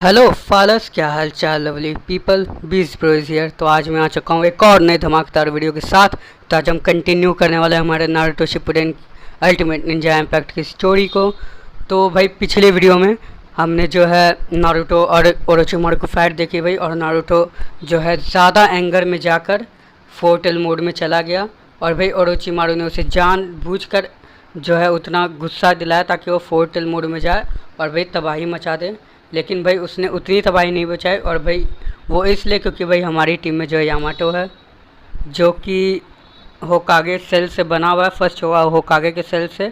Hello false, क्या हाल चाल lovely people. बीस ब्रोइज हियर। तो आज मैं आ चुका हूँ एक और नए धमाकेदार वीडियो के साथ। तो आज हम कंटिन्यू करने वाले हैं हमारे Naruto Shippuden ultimate Ninja impact की स्टोरी को। तो भाई पिछले वीडियो में हमने जो है नारुतो और ओरोचिमारू को फाइट देखी भाई, और नारुतो जो है ज़्यादा एंगर में जाकर फोर्टल मोड में चला गया, और भाई ओरोचिमारू ने उसे जानबूझकर जो है उतना गुस्सा दिलाया ताकि वो फोर्टल मोड में जाए और भाई तबाही मचा दे। लेकिन भाई उसने उतनी तबाही नहीं बचाई, और भाई वो इसलिए क्योंकि भाई हमारी टीम में जो है यामाटो है, जो कि होकागे सेल से बना हुआ है। फर्स्ट हुआ होकागे के सेल से,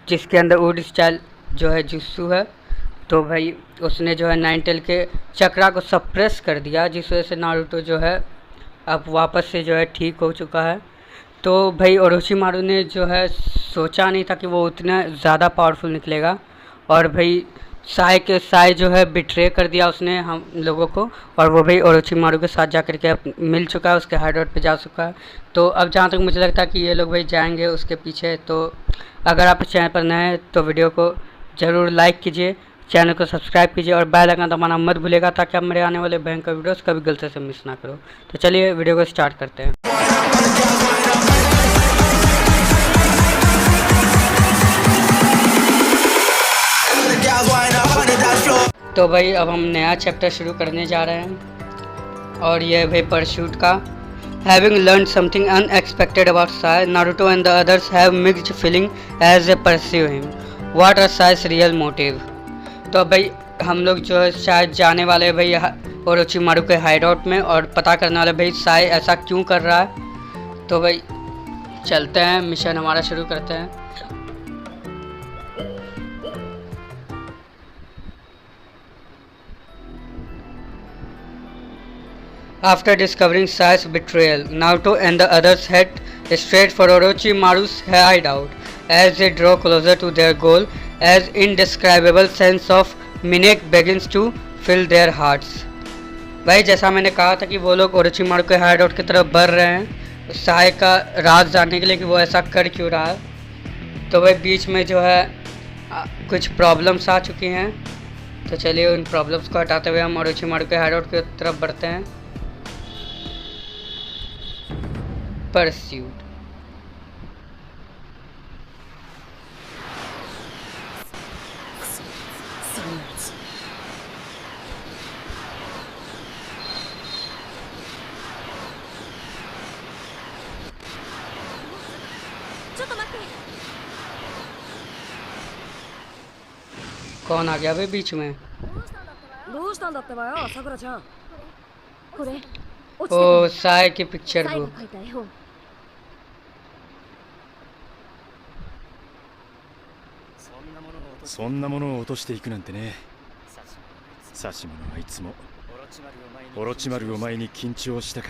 जिसके अंदर वुड स्टाइल जो है जुस्सू है। तो भाई उसने जो है नाइन टेल के चक्रा को सप्रेस कर दिया, जिस वजह से नारुतो जो है अब वापस से जो है ठीक हो चुका है। तो भाई ओरोचिमारू ने जो है सोचा नहीं था कि वो उतना ज़्यादा पावरफुल निकलेगा, और भाई साय जो है बिट्रे कर दिया उसने हम लोगों को, और वो भाई ओरोचिमारू के साथ जाकर के अब मिल चुका है, उसके हाइडआउट पे जा चुका है। तो अब जहाँ तक मुझे लगता है कि ये लोग भाई जाएंगे उसके पीछे। तो अगर आप इस चैनल पर नए हैं तो वीडियो को ज़रूर लाइक कीजिए, चैनल को सब्सक्राइब कीजिए और बेल आइकन दबाना मत भूलिएगा, ताकि आप मेरे आने वाले भयंकर वीडियोस कभी गलती से मिस ना करो। तो चलिए वीडियो को स्टार्ट करते हैं। तो भाई अब हम नया चैप्टर शुरू करने जा रहे हैं, और ये भाई परशूट का। Having learned something unexpected about Sai, Naruto and the others have mixed feeling as they pursue him. What are Sai's real motive? तो भाई हम लोग जो है शायद जाने वाले हैं भाई ओरोचिमारू के हाइडआउट में, और पता करने वाले भाई साई ऐसा क्यों कर रहा है। तो भाई चलते हैं, मिशन हमारा शुरू करते हैं। After discovering Sai's betrayal, Naruto and the others head straight for Orochimaru's hideout. As they draw closer to their goal, an indescribable sense of menace begins to fill their hearts. भाई जैसा मैंने कहा था कि वो लोग ओरोचिमारू के hideout की तरफ बढ़ रहे हैं साय का राज जानने के लिए कि वो ऐसा कर क्यों रहा है। तो भाई बीच में जो है कुछ प्रॉब्लम्स आ चुकी हैं। तो चलिए उन प्रॉब्लम्स को हटाते हुए हम ओरोचिमारू के हाइडआउट की तरफ बढ़ते हैं। Pursuit. कौन आ गया भाई बीच में? ओ साय की पिक्चर बुक। そんなものを落としていくなんてね。サシモのあいつもオロチマルを前に緊張したか。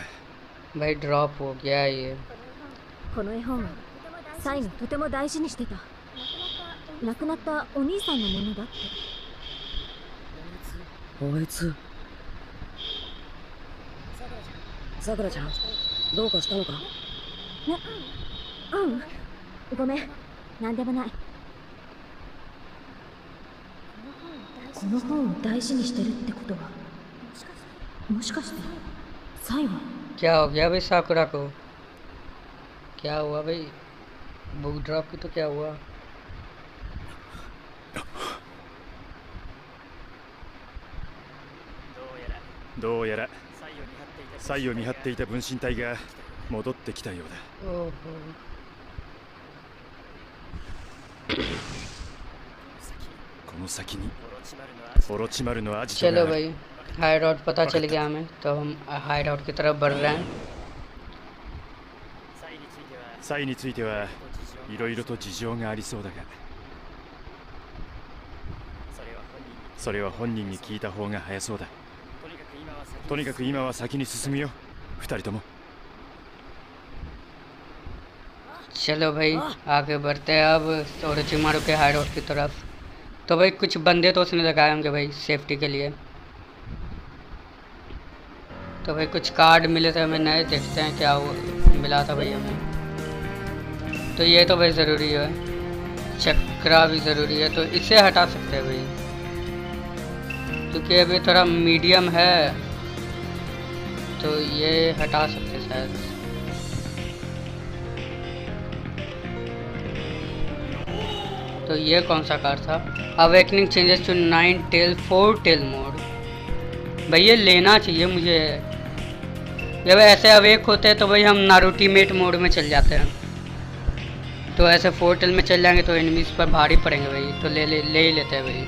भाई ड्रॉप हो गया ये। この絵本はサイがとても大事にしてた。亡くなったお兄さんのものだって。あいつ。さくらちゃん、どうかしたのか？ごめん、なんでもない。この本を大事にしてるってことは、もしかしてサイは क्या हो गया भाई साकुरा को? क्या हुआ भाई? बुक ड्रॉप की तो क्या हुआ? どうやらサイを見張っていた分身体が戻ってきたようだ。ओहो। この先にオロチマルのアジト चलो がある。 भाई हाइडआउट पता चल गया हमें, तो हम हाइडआउट की तरफ बढ़ रहे हैं। サイについてはいろいろと事情がありそうだが、それは本人に聞いた方が早そうだ。とにかく今は先に進むよ、二人とも。 चलो भाई आगे बढ़ते हैं अब ओरोचिमारू के हाइडआउट की तरफ। तो भाई कुछ बंदे तो उसने लगाए होंगे भाई सेफ्टी के लिए। तो भाई कुछ कार्ड मिले थे हमें नए, देखते हैं क्या वो मिला था भाई हमें। तो ये तो भाई ज़रूरी है, चक्रा भी ज़रूरी है, तो इसे हटा सकते हैं भाई। क्योंकि अभी थोड़ा मीडियम है तो ये हटा सकते शायद। तो ये कौन सा कार्ड था? Awakening changes to 9 tail 4 tail mode. भाई ये लेना चाहिए मुझे। जब ऐसे अवेक होते हैं तो भाई हम नारुटीमेट मोड में चल जाते हैं, तो ऐसे 4 टेल में चल जाएंगे तो एनिमीज पर भारी पड़ेंगे भाई, तो ले ही लेते हैं भाई।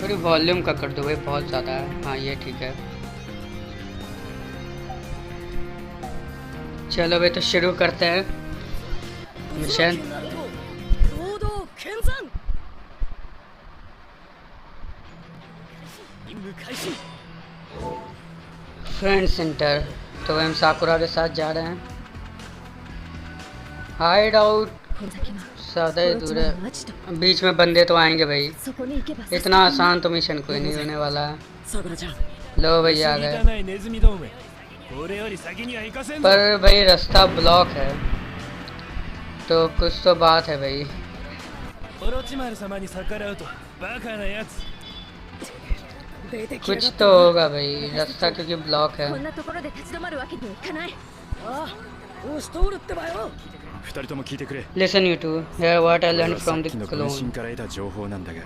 थोड़ी वॉल्यूम का कर दो भाई, बहुत ज़्यादा है। हाँ ये ठीक है। चलो भाई तो शुरू करते हैं मिशन। Friend centre. तो हम साकुरा के साथ जा रहे हैं। हाइड आउट ज़्यादा ही दूर है, बीच में बंदे तो आएंगे भाई। इतना आसान तो मिशन कोई नहीं होने वाला है। लो भाई आ गए, पर भाई रास्ता ब्लॉक है तो कुछ तो बात है भाई। कुछ तो होगा भाई, रास्ता क्योंकि ब्लॉक है। 二人とも聞いてくれ。 Listen you two, hear what I learned from the の分身 clone. から得た情報なんだが、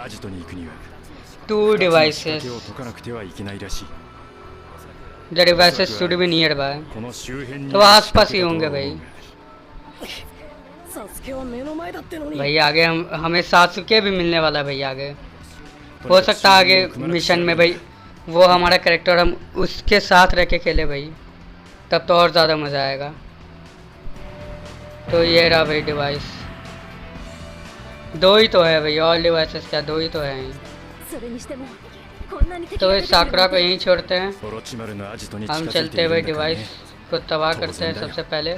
アジトに行くには Two だ devices. けを解かなくてはいけないらしい。 The devices should be nearby. この周辺に तो आसपास ही होंगे भाई। サスケは目の前だってのに भाई आगे हमें सासुके भी मिलने वाला है भाई आगे। हो सकता है आगे मिशन में भाई वो हमारा कैरेक्टर हम उसके साथ रह के खेले भाई, तब तो और ज़्यादा मज़ा आएगा। तो ये रहा भाई डिवाइस। दो ही तो है भाई, और डिवाइसेस क्या, दो ही तो है यहीं। それにしてもこんなに敵 तो が इस 出てくる साकुरा को यहीं छोड़ते हैं। オロチマルのアジトに近 हम づい चलते てい हैं る भाई んだからね डिवाइस को तबाह करते हैं सबसे पहले।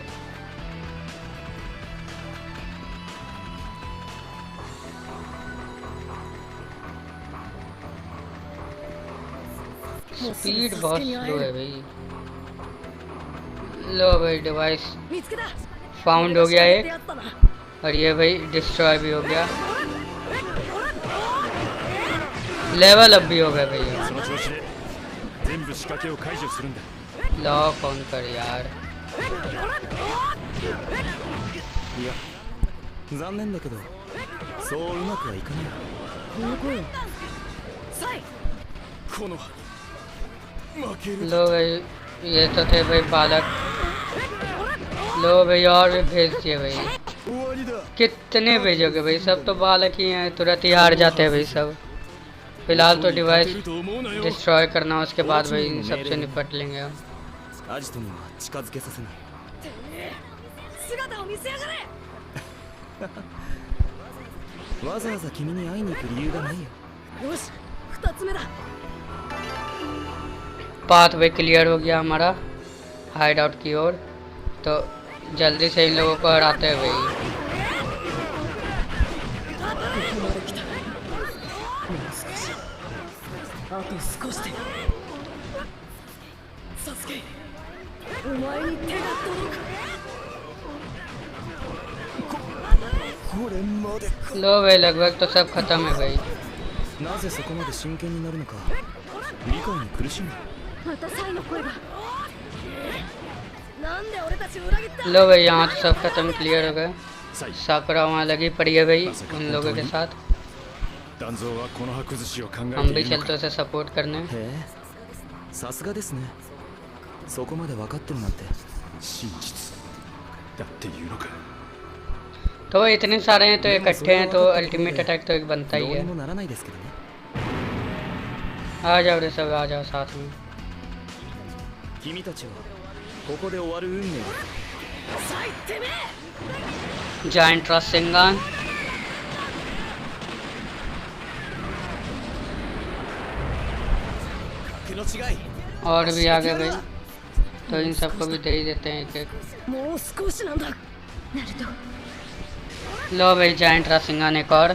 स्पीड बहुत स्लो है भाई। लो भाई डिवाइस 見つけた फाउंड हो गया や एक, ったな और ये भाई डिस्ट्रॉय भी हो गया। लेवल अप भी हो गया भाई। その調子で全部仕掛けを解除するんだ。 लॉक ऑन कर यार। いや残念だけどそううまくはいかない。この声サイ この負ける लो भाई ये तो थे भाई बालक। लो भाई और भी भेज दिए भाई। 終わりだ。 कितने भेजोगे भाई, सब तो बालक ही हैं, तुरंत ही हार जाते हैं भाई सब। फिलहाल तो 勝 डिवाइस てると思うなよ。 डिस्ट्रॉय करना, उसके बाद भाई इन सबसे निपट लेंगे हम। アジトには近づけさせない。姿を見せやがれ わざわざ君に会いに行く理由がないよ。よし二つ目だ पाथ वे क्लियर हो गया हमारा हाइड आउट की ओर। तो जल्दी से इन लोगों को हराते हैं भाई। ここまで来たもう少しあと少しでサスケお前に手が届く これまでか。 लो भाई लगभग तो सब खत्म है भाई। なぜそこまで真剣になるのか理解に苦しむ。またサイの声がなんで俺たちを裏切った लो भाई यहाँ तो सब खत्म क्लियर हो गए। サイ साकुरा वहाँ लगी पड़ी है भाई उन लोगों के साथ। 団蔵はこの葉崩しを考 हम えて भी いるの चलते か。 उसे सपोर्ट करने। へえさすがですね。そこまで分かってるなんて。真実だっていうのか。 तो इतने सारे हैं तो इकट्ठे हैं तो अल्टीमेट अटैक तो एक बनता ど ही うに है। もならないですけどね。 आ जाओ रे सब, आ जाओ साथ में। 君たちはここで終わる運命だ。サイてめえ जायंट रासेंगान। 格の違い。 और भी आ गए भाई, तो इन सबको भी दे ही देते हैं एक एक। もう少しなんだ ナルト लो भाई जायंट रासेंगान एक और,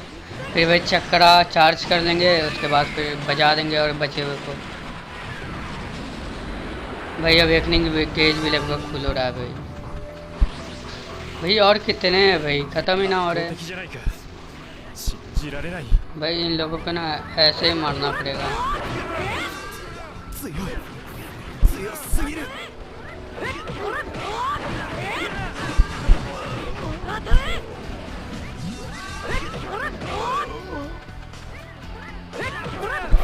फिर भाई चक्रा चार्ज कर लेंगे, उसके बाद फिर बजा देंगे और बचे हुए को। भाई अवेकनिंग गेज भी लगभग फुल हो रहा है भाई। भाई और कितने हैं भाई, खत्म ही ना हो रहे। 敵じゃないか信じられない भाई इन लोगों को ना ऐसे ही मारना पड़ेगा। 強い強すぎる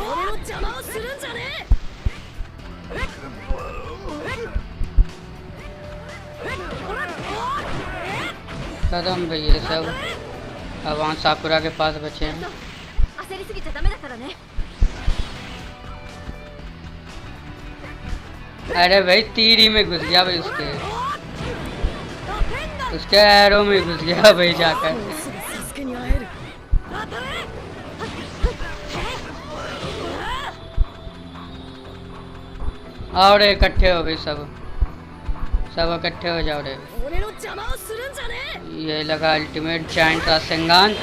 俺の邪魔をするんじゃね खत्म भाई ये सब। अब वहाँ साकुरा के पास बचे हैं। 焦りすぎちゃダメだからね अरे भाई तीर ही में घुस गया भाई, उसके एरो में घुस गया भाई जाकर। えすぐサスケに会える आओ रे इकट्ठे हो भाई, सब इकट्ठे हो जाओ रे। 俺の邪魔をするんじゃね ये लगा अल्टीमेट जायंट का सेंगान।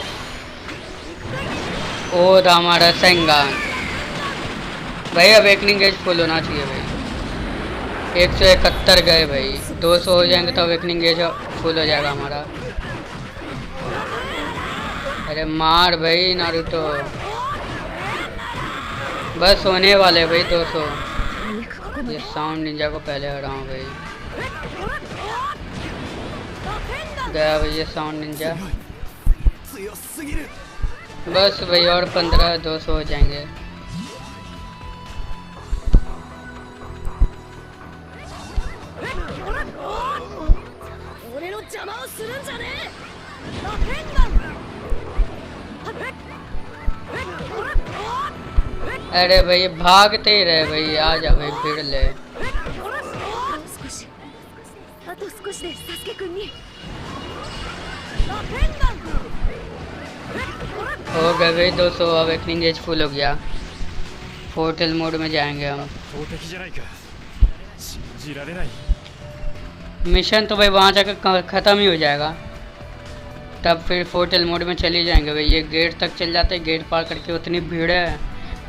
और हमारा सेंगान भाई, अब अवेकनिंग एज फुल होना चाहिए भाई। 171 गए भाई, 200 हो जाएंगे तो अवेकनिंग एज फुल हो जाएगा हमारा। अरे मार भाई नारुतो, बस होने वाले भाई 200। ये साउंड निंजा को पहले हराऊं भाई। गया भाई ये साउंड निंजा। 強すぎる बस भाई और 15 200 हो जाएंगे। 俺の邪魔をするんじゃね अरे भाई भागते ही रहे भाई, आ जा भाई भीड़ ले। 少しあと少しでサスケくんに हो गए भाई 200, अवेकनिंग एज फुल हो गया। पोर्टल मोड में जाएंगे हम। 強敵じゃないか信じられない मिशन तो भाई वहाँ जाकर ख़त्म ही हो जाएगा, तब फिर पोर्टल मोड में चले जाएंगे भाई। ये गेट तक चल जाते हैं, गेट पार करके उतनी भीड़ है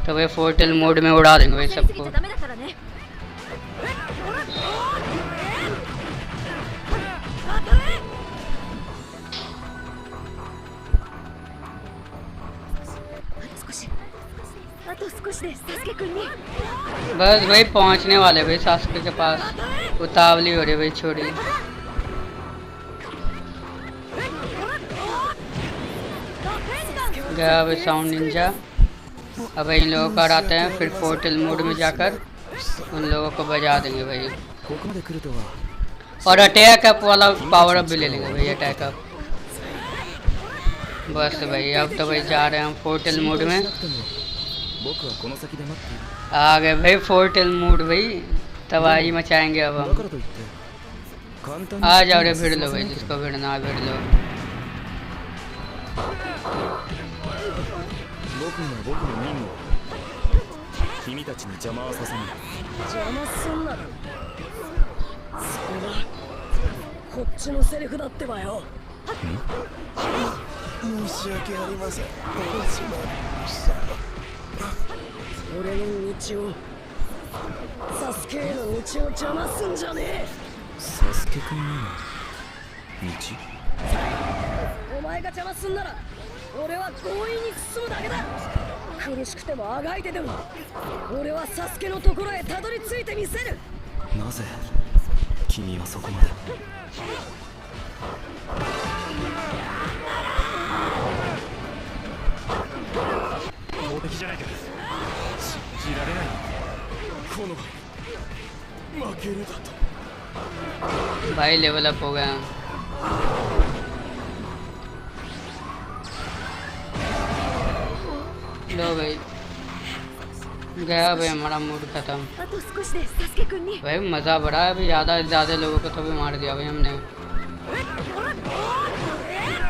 तो भाई पोर्टल मोड में उड़ा देंगे भाई 焦りすぎち सबको। ゃダメだからね あと少しでサスケくんに बस भाई पहुँचने वाले भाई सासुके के पास। उतावली हो रही भाई छोड़ी। गया भाई साउंड निंजा। अब इन लोगों को हराते हैं, फिर पोर्टल मोड में जाकर उन लोगों को बजा देंगे भाई। ここまで来るとは और अटैक अप वाला पावर अप भी ले लेंगे भाई, अटैक अप। बस भाई अब तो भाई जा रहे हैं हम पोर्टल मोड में। 僕はこの先で待っている आ गए भाई पोर्टल मोड भाई, तबाही मचाएंगे अब だ हम। からといって簡単に आ जाओ रे भिड़ लो भाई, जिसको भिड़ना भिड़ लो। 僕には僕の任務を君たちに邪魔はさせない 邪魔すんなそうだこっちのセリフだってばよ申し訳ありません俺の道をサスケへの道を邪魔すんじゃねえサスケ君への道お前が邪魔すんなら俺は強引に進むだけだ苦しくてもあがいてでも俺はサスケのところへたどり着いてみせるなぜ君はそこまで強敵じゃないか信じられないこの負けるだと भाई लेवल अप हो गए हम। लो भाई गया भाई हमारा मूड खत्म। あと少しでサスケくんに भाई मज़ा बड़ा है, अभी ज़्यादा लोगों को तो भी मार दिया भाई हमने।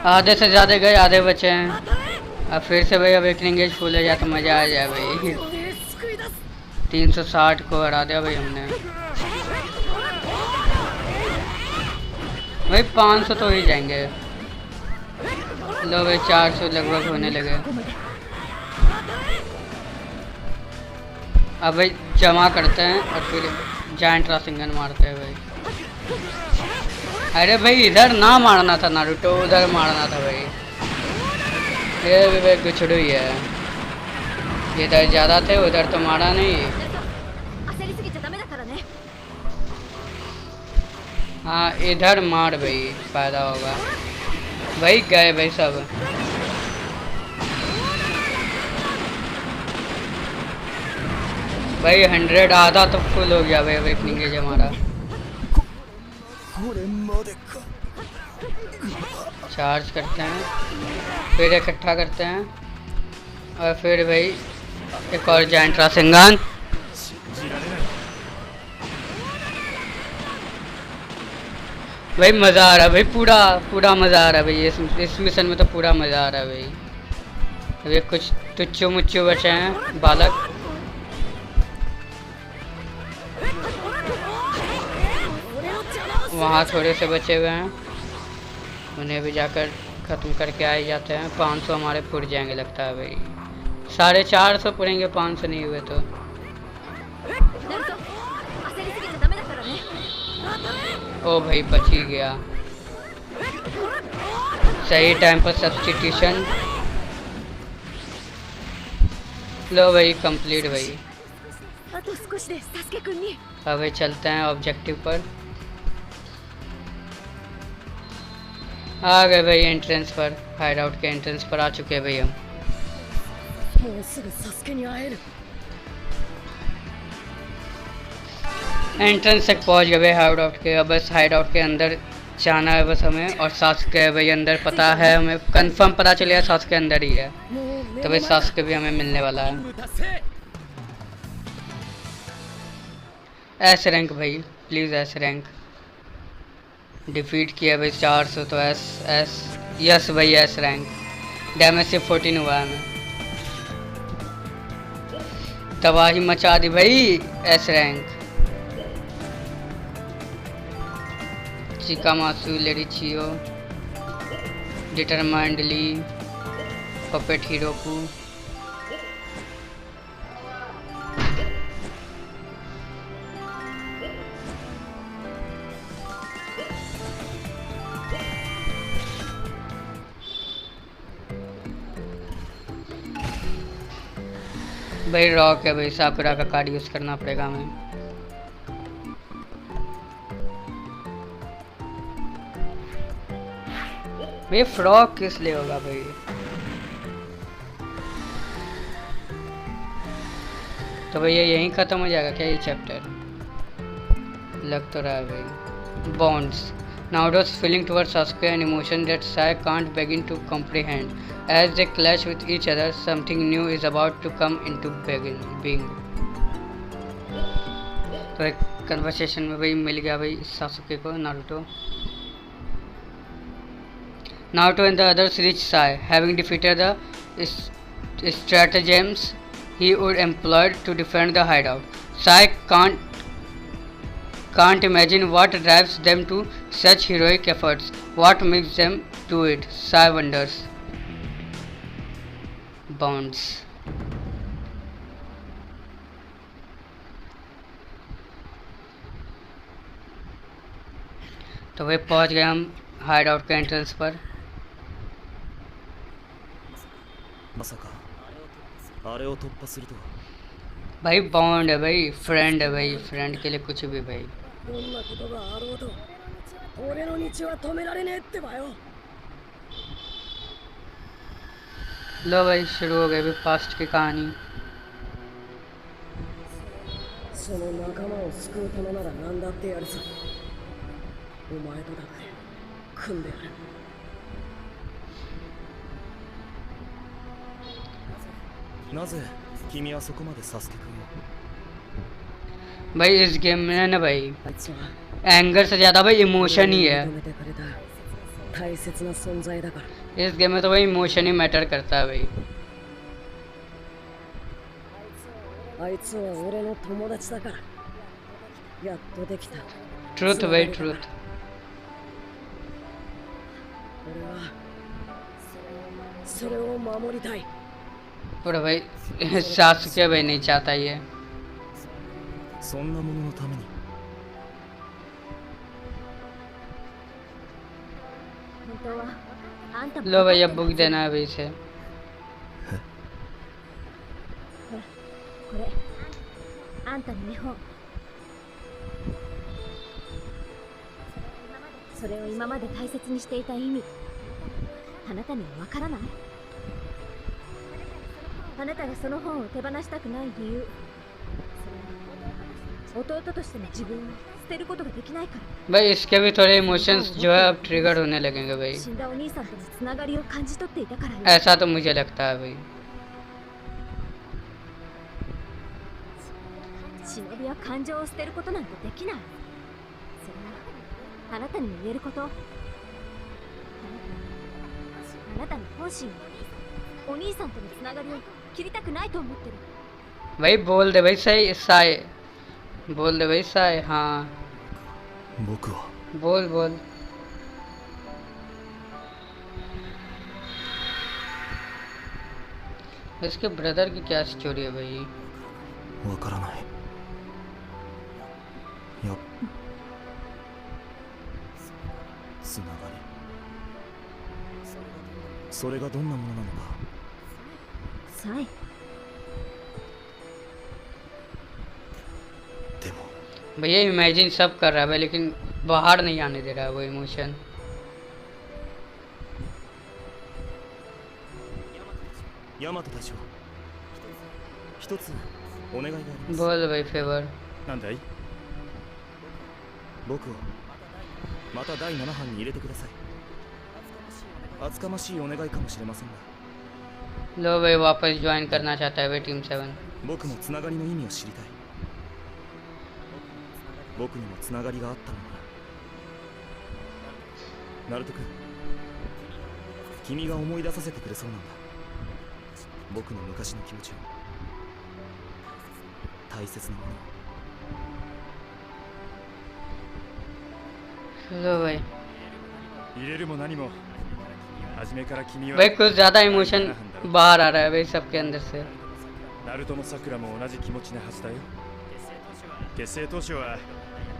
आधे से ज़्यादा गए, आधे बचे हैं। अब फिर से भाई अवेकनिंग एज फुल हो जाए तो मज़ा आ जाए भाई। これで救い出す 360 को हरा दिया भाई हमने। भाई 500 तो ही जाएंगे। लो भाई 400 लगभग होने लगे। अब भाई जमा करते हैं और फिर जायंट रासिंगन मारते हैं भाई। अरे भाई इधर ना मारना था नारुतो, उधर मारना था भाई। ये भी भाई गुछड़ू ही है, इधर ज़्यादा थे उधर तो मारा नहीं। 焦りすぎちゃダメだからね。 हाँ इधर मार भाई, फायदा होगा भाई। गए भाई सब। भाई 100 आधा तो फुल हो गया भाई अवेकनिंग एज हमारा। これまでか चार्ज करते हैं, फिर इकट्ठा करते हैं और फिर भाई एक और जायंट रासेंगान। 信じられない。 भाई मज़ा आ रहा है भाई, पूरा पूरा मज़ा आ रहा है भाई। इस मिशन में तो पूरा मज़ा आ रहा है भाई। अभी कुछ तुच्चो मुच्चो बचे हैं बालक। वहाँ थोड़े से बचे हुए हैं, उन्हें भी जाकर ख़त्म करके आ ही जाते हैं। 500 हमारे पुर जाएंगे लगता है भाई। 450 पुरेंगे, 500 नहीं हुए तो। ナルト、焦りすぎちゃダメだからね。 ओ भाई बच ही गया, सही टाइम पर सब्स्टिट्यूशन। लो भाई कंप्लीट भाई। あと少しでサスケくんに。 अब भाई चलते हैं ऑब्जेक्टिव पर। आ गए भाई एंट्रेंस पर, हाइड आउट के एंट्रेंस पर आ चुके हैं भाई हम। もうすぐサスケに会える。 एंट्रेंस तक पहुंच गए भाई हाइड आउट के। अब बस हाइड आउट के अंदर जाना है बस हमें, और सास्के भाई अंदर पता है हमें, कंफर्म पता चलिए सास्के अंदर ही है। もう目 तो の भाई 前だ。 सास्के भी हमें मिलने वाला है। 達成 एस रैंक भाई, प्लीज़ एस रैंक। डिफीट किया भाई 400, तो एस एस यस भाई एस रैंक। डैमेज से 14 हुआ है हमें। तबाही मचा दी भाई, एस रैंक। चिकामासु, लेरिचियो, डिटरमाइंडली, पपेट हिरोकू। भाई रॉक है भाई, साकुरा का कार्ड यूज़ करना पड़ेगा हमें। भाई फ्रॉक किस लिए होगा भाई? तो भैया यहीं ख़त्म हो जाएगा क्या ये चैप्टर? लग तो रहा है भाई। Bonds. Naruto's feeling towards Sasuke an emotion that Sai can't begin to comprehend. As they clash with each other, something new is about to come into being. तो एक कन्वर्सेशन में भाई मिल गया भाई सासुके को Naruto. Naruto and the others reach Sai, having defeated the stratagems he would employ to defend the hideout. Sai can't imagine what drives them to such heroic efforts. What makes them do it? Sai wonders. Bonds. तो भाई पहुंच गए हम hide out के entrance पर। まさかあれを突破するとは भाई bond है भाई, फ्रेंड है भाई, फ्रेंड के लिए कुछ भी भाई। どんなことがあろうと俺の道は止められねえってばよ。 लो भाई शुरू हो गई भाई पास्ट की कहानी। その仲間を救うためなら何だってやるさ。お前とだって組んでやる。 なぜ君はそこまでサスケ君を भाई इस गेम में ना भाई あいつは एंगर से ज़्यादा भाई इमोशन ही है। 認めてくれた大切な存在だから。 इस गेम में तो भाई इमोशन ही मैटर करता है भाई। あいつは俺の友達だからやっとできた。 ट्रूथ भाई ट्रूथ। 俺はそれを守りたい。 पर भाई सासुके भाई नहीं चाहता ये। そんなもののために当はあんたも लो भाई अब बुक देना है अभी इसे। これあんたの絵本。それを今まで大切にしていた意味、あなたにはわからない？あなたがその本を手放したくない理由、それは弟としての自分を捨てることができないから。 भाई इसके भी थोड़े इमोशंस जो है अब ट्रिगर होने लगेंगे भाई, 死んだお兄さんとのつながりを感じ取っていたからよ。 ऐसा तो मुझे लगता है भाई। 忍びは感情を捨てることなんてできない。それはあなたにも言えること。あなたの本心はお兄さんとのつながりを切りたくないと思ってる。 भाई बोल दे भाई सही साय, बोल दे भाई साय। हाँ 僕は बोल बोल। इसके ब्रदर की क्या स्टोरी है भाई? わからない。やっつながり、それがどんなものなのか。サイ、でも भैया इमेजिन सब कर रहा है भाई, लेकिन बाहर नहीं आने दे रहा है वो इमोशन। ヤマト大将、一つお願いがあります。 बोल भाई फेवर। なんだい？僕をまた第7班に入れてください。厚かましいお願いかもしれませんが、 लो भाई वापस ज्वाइन करना चाहता है भाई टीम 7। 僕もつながりの意味を知りたい。僕にもつながりがあったのなら、ナルト君、君が思い出させてくれそうなんだ。僕の昔の気持ちを、大切なものを。 लो भाई 入れるも何も初めから君は भाई कुछ ज्यादा इमोशन बाहर आ रहा है भाई सबके अंदर से। ナルトもさくらも同じ気持ちなはずだよ。結成当初は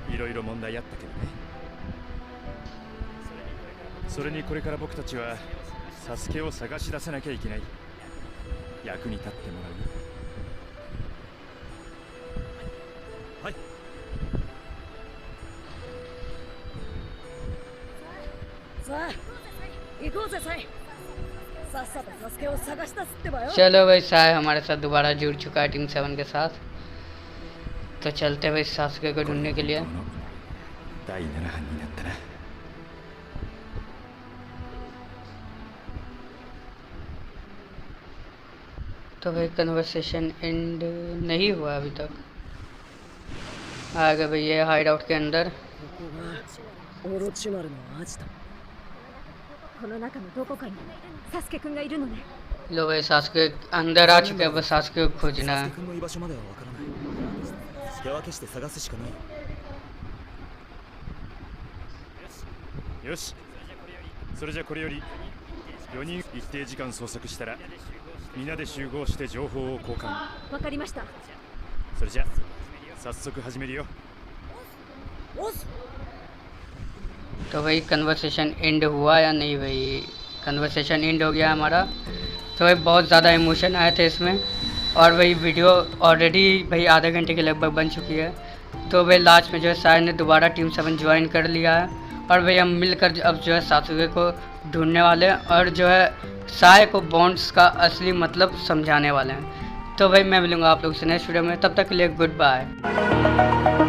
いろいろ問題あったけどね。それにこれから僕たちはサスケを探し出さなきゃいけない。役に立ってもらうよ。はい。さあ行こうぜサイ。さっさとサスケを探し出すってばよ。 चलो भाई साय हमारे साथ दोबारा जुड़ चुका है टीम 7 के साथ, तो चलते हैं भाई सासुके को ढूंढने के लिए। 第7班になったな。 तो भाई कन्वर्सेशन एंड नहीं हुआ अभी तक। आ गए भाई ये हाइड आउट के अंदर। ここがオロチマルのアジト。この中のどこかにサスケくんがいるのね。 लो भाई सासुके अंदर आ चुके हैं, बस सासुके को खोजना サス है। ケ君の居場所まではわからない。手分けして探すしかないよ。よし、それじゃこれより4人一定時間捜索したら皆で集合して情報を交換。わかりました。それじゃ早速始めるよ。おっ तो भाई कन्वर्सेशन एंड हुआ या नहीं भाई? कन्वर्सेशन एंड हो गया हमारा। तो भाई बहुत ज़्यादा इमोशन आए थे इसमें, और भाई वीडियो ऑलरेडी भाई आधे घंटे के लगभग बन चुकी है। तो भाई लास्ट में जो है साय ने दोबारा टीम 7 ज्वाइन कर लिया है, और भाई हम मिलकर अब जो है सासुके को ढूंढने वाले हैं, और जो है साय को बॉन्ड्स का असली मतलब समझाने वाले हैं। तो भाई मैं मिलूँगा आप लोगों से नेक्स्ट वीडियो में, तब तक के लिए गुड बाय।